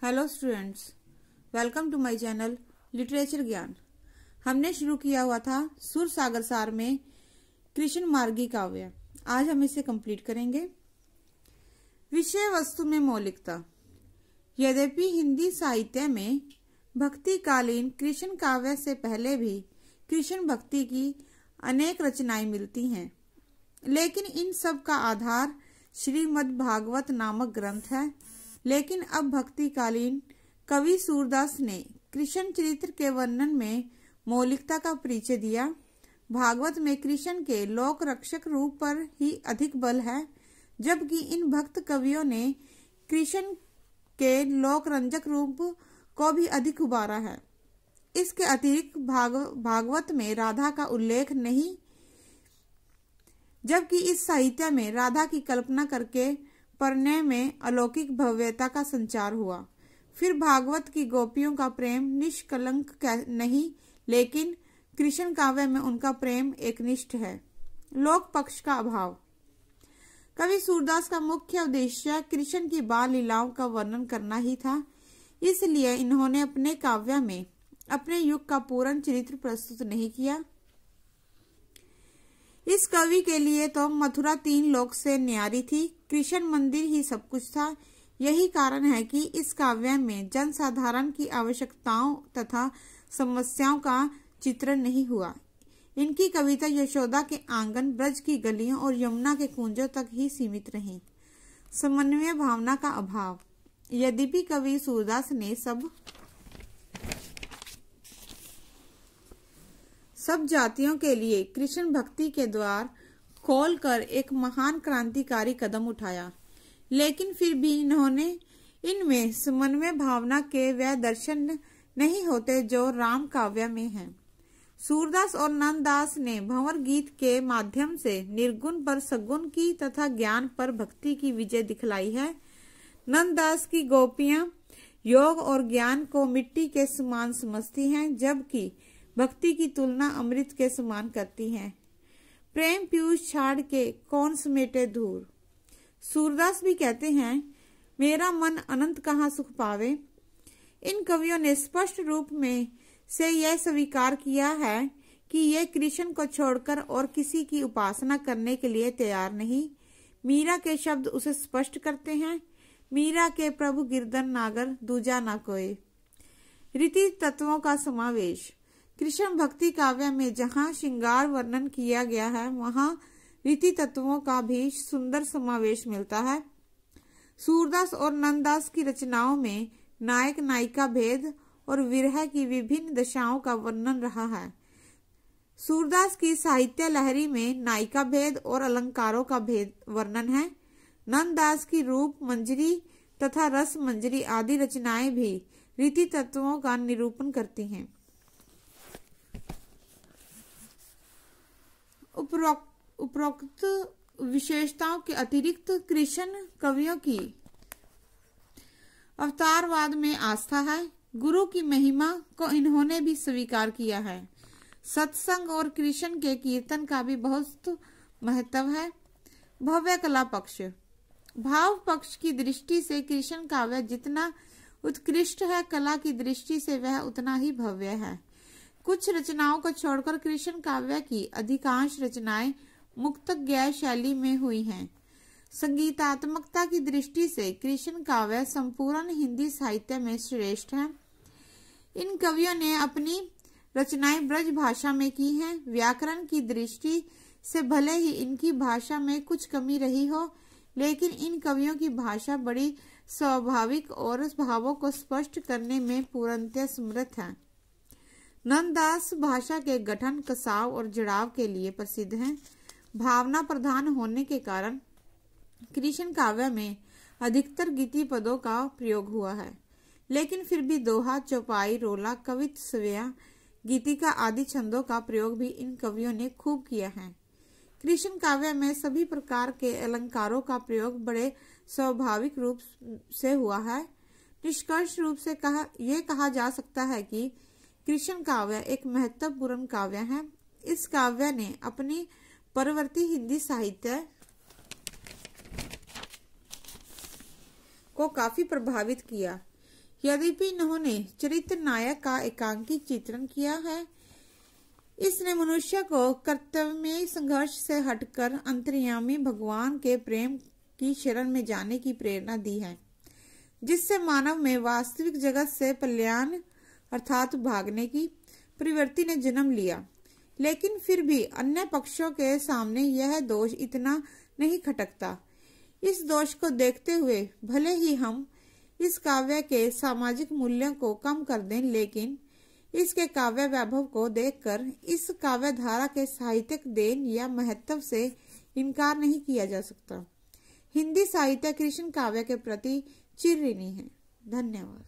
Hello students, welcome to my channel literature Gyan. हमने शुरू किया हुआ था सुर सागर सार में कृष्ण मार्गी काव्य। आज हम इसे कंप्लीट करेंगे। विषय वस्तु में मौलिकता। यद्यपि हिंदी साहित्य में भक्तिकालीन कृष्ण काव्य से पहले भी कृष्ण भक्ति की अनेक रचनाएं मिलती हैं, लेकिन इन सब का आधार श्रीमद् भागवत नामक ग्रंथ है। लेकिन अब भक्तिकालीन कवि सूरदास ने कृष्ण चरित्र के वर्णन में मौलिकता का परिचय दिया। भागवत में कृष्ण के लोक रक्षक रूप पर ही अधिक बल है, जबकि इन भक्त कवियों ने कृष्ण के लोक रंजक रूप को भी अधिक उबारा है। इसके अतिरिक्त भागवत में राधा का उल्लेख नहीं, जबकि इस साहित्य में राधा की कल्पना करके पढ़ने में अलौकिक भव्यता का संचार हुआ। फिर भागवत की गोपियों का प्रेम निष्कलंक नहीं, लेकिन कृष्ण काव्य में उनका प्रेम एकनिष्ठ है। लोक पक्ष का अभाव। कवि सूरदास का मुख्य उद्देश्य कृष्ण की बाल लीलाओं का वर्णन करना ही था, इसलिए इन्होंने अपने काव्य में अपने युग का पूर्ण चरित्र प्रस्तुत नहीं किया। इस कवि के लिए तो मथुरा 3 लोक से न्यारी थी, कृष्ण मंदिर ही सब कुछ था। यही कारण है कि इस काव्य में जनसाधारण की आवश्यकताओं तथा समस्याओं का चित्रण नहीं हुआ। इनकी कविता यशोदा के आंगन, ब्रज की गलियों और यमुना के कुंजों तक ही सीमित रही। समन्वय भावना का अभाव। यद्यपि कवि सूरदास ने सब जातियों के लिए कृष्ण भक्ति के द्वार खोलकर एक महान क्रांतिकारी कदम उठाया, लेकिन फिर भी इन्होंने इनमें समन्वय भावना के वह दर्शन नहीं होते जो राम काव्य में हैं। सूरदास और नंददास ने भंवर गीत के माध्यम से निर्गुण पर सगुण की तथा ज्ञान पर भक्ति की विजय दिखलाई है। नंददास की गोपियां योग और ज्ञान को मिट्टी के समान समझती हैं, जबकि भक्ति की तुलना अमृत के समान करती हैं। प्रेम पीयूष छाड़ के कौन समेटे दूर। सूरदास भी कहते हैं, मेरा मन अनंत कहाँ सुख पावे। इन कवियों ने स्पष्ट रूप में से यह स्वीकार किया है कि ये कृष्ण को छोड़कर और किसी की उपासना करने के लिए तैयार नहीं। मीरा के शब्द उसे स्पष्ट करते हैं, मीरा के प्रभु गिरधर नागर दूजा ना कोई। रीति तत्वों का समावेश। कृष्ण भक्ति काव्य में जहाँ श्रृंगार वर्णन किया गया है, वहाँ रीति तत्वों का भी सुंदर समावेश मिलता है। सूरदास और नंददास की रचनाओं में नायक नायिका भेद और विरह की विभिन्न दशाओं का वर्णन रहा है। सूरदास की साहित्य लहरी में नायिका भेद और अलंकारों का भेद वर्णन है। नंददास की रूप मंजरी तथा रस मंजरी आदि रचनाएं भी रीति तत्वों का निरूपण करती हैं। उपरोक्त विशेषताओं के अतिरिक्त कृष्ण कवियों की अवतारवाद में आस्था है। गुरु की महिमा को इन्होंने भी स्वीकार किया है। सत्संग और कृष्ण के कीर्तन का भी बहुत महत्व है। भव्य कला पक्ष। भाव पक्ष की दृष्टि से कृष्ण काव्य जितना उत्कृष्ट है, कला की दृष्टि से वह उतना ही भव्य है। कुछ रचनाओं को छोड़कर कृष्ण काव्य की अधिकांश रचनाएं मुक्त गैर शैली में हुई हैं। संगीतात्मकता की दृष्टि से कृष्ण काव्य संपूर्ण हिंदी साहित्य में श्रेष्ठ है। इन कवियों ने अपनी रचनाएं ब्रज भाषा में की हैं। व्याकरण की दृष्टि से भले ही इनकी भाषा में कुछ कमी रही हो, लेकिन इन कवियों की भाषा बड़ी स्वाभाविक और भावों को स्पष्ट करने में पूर्णतः समर्थ है। नंददास भाषा के गठन, कसाव और जुड़ाव के लिए प्रसिद्ध हैं। भावना प्रधान होने के कारण कृष्ण काव्य में अधिकतर गीति पदों का प्रयोग हुआ है, लेकिन फिर भी दोहा, चौपाई, रोला, कवित, सवेया, गीतिका आदि छंदों का प्रयोग भी इन कवियों ने खूब किया है। कृष्ण काव्य में सभी प्रकार के अलंकारों का प्रयोग बड़े स्वाभाविक रूप से हुआ है। निष्कर्ष रूप से यह कहा जा सकता है कि कृष्ण काव्य एक महत्वपूर्ण काव्य है। इस काव्य ने अपनी परवर्ती हिंदी साहित्य को काफी प्रभावित किया। यद्यपि इन्होंने चरित्र नायक का एकांकी चित्रण किया है, इसने मनुष्य को कर्तव्यमय संघर्ष से हटकर अंतर्यामी भगवान के प्रेम की शरण में जाने की प्रेरणा दी है, जिससे मानव में वास्तविक जगत से पलायन अर्थात भागने की प्रवृत्ति ने जन्म लिया। लेकिन फिर भी अन्य पक्षों के सामने यह दोष इतना नहीं खटकता। इस दोष को देखते हुए भले ही हम इस काव्य के सामाजिक मूल्यों को कम कर दें, लेकिन इसके काव्य वैभव को देखकर इस काव्य धारा के साहित्यिक देन या महत्व से इनकार नहीं किया जा सकता। हिंदी साहित्य कृष्ण काव्य के प्रति चिरऋणी है। धन्यवाद।